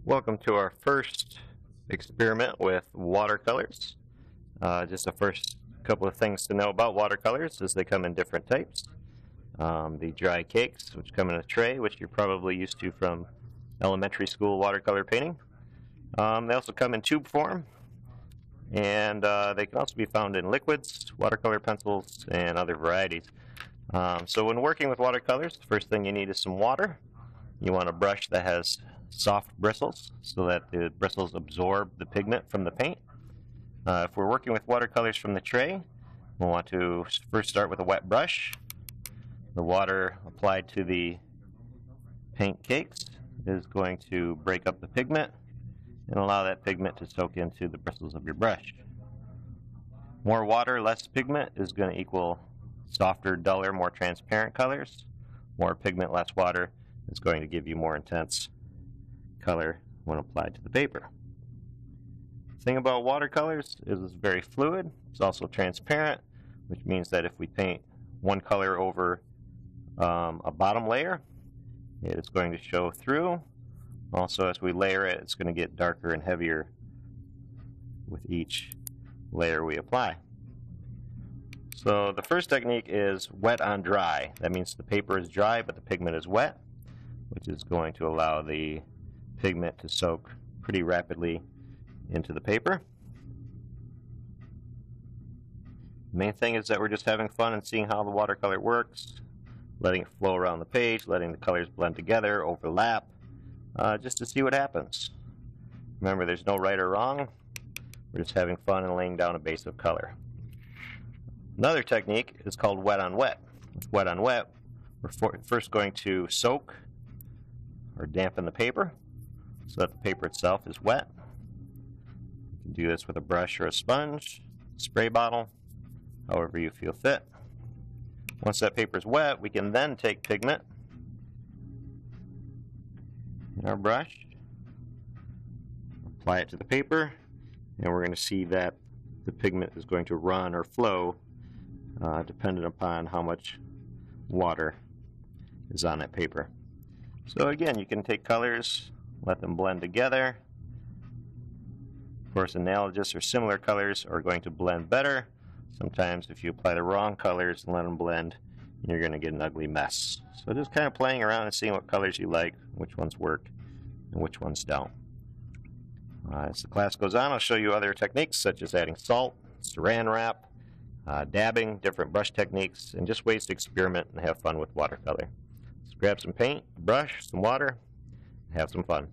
Welcome to our first experiment with watercolors. Just the first couple of things to know about watercolors is they come in different types. The dry cakes, which come in a tray, which you're probably used to from elementary school watercolor painting. They also come in tube form, and they can also be found in liquids, watercolor pencils, and other varieties. So when working with watercolors, the first thing you need is some water. You want a brush that has soft bristles so that the bristles absorb the pigment from the paint. If we're working with watercolors from the tray, we'll want to first start with a wet brush. The water applied to the paint cakes is going to break up the pigment and allow that pigment to soak into the bristles of your brush. More water, less pigment is going to equal softer, duller, more transparent colors. More pigment, less water is going to give you more intense color when applied to the paper. The thing about watercolors is it's very fluid. It's also transparent, which means that if we paint one color over a bottom layer, it's going to show through. Also, as we layer it, it's going to get darker and heavier with each layer we apply. So the first technique is wet on dry. That means the paper is dry but the pigment is wet, which is going to allow the pigment to soak pretty rapidly into the paper. The main thing is that we're just having fun and seeing how the watercolor works, letting it flow around the page, letting the colors blend together, overlap, just to see what happens. Remember, there's no right or wrong. We're just having fun and laying down a base of color. Another technique is called wet on wet. With wet on wet, we're first going to soak or dampen the paper so that the paper itself is wet. You can do this with a brush or a sponge, spray bottle, however you feel fit. Once that paper is wet, we can then take pigment in our brush, apply it to the paper, and we're going to see that the pigment is going to run or flow dependent upon how much water is on that paper. So again, you can take colors, let them blend together. Of course, analogous or similar colors are going to blend better. Sometimes if you apply the wrong colors and let them blend, you're going to get an ugly mess. So just kind of playing around and seeing what colors you like, which ones work, and which ones don't. As the class goes on, I'll show you other techniques such as adding salt, saran wrap, dabbing, different brush techniques, and just ways to experiment and have fun with watercolor. So grab some paint, a brush, some water, and have some fun.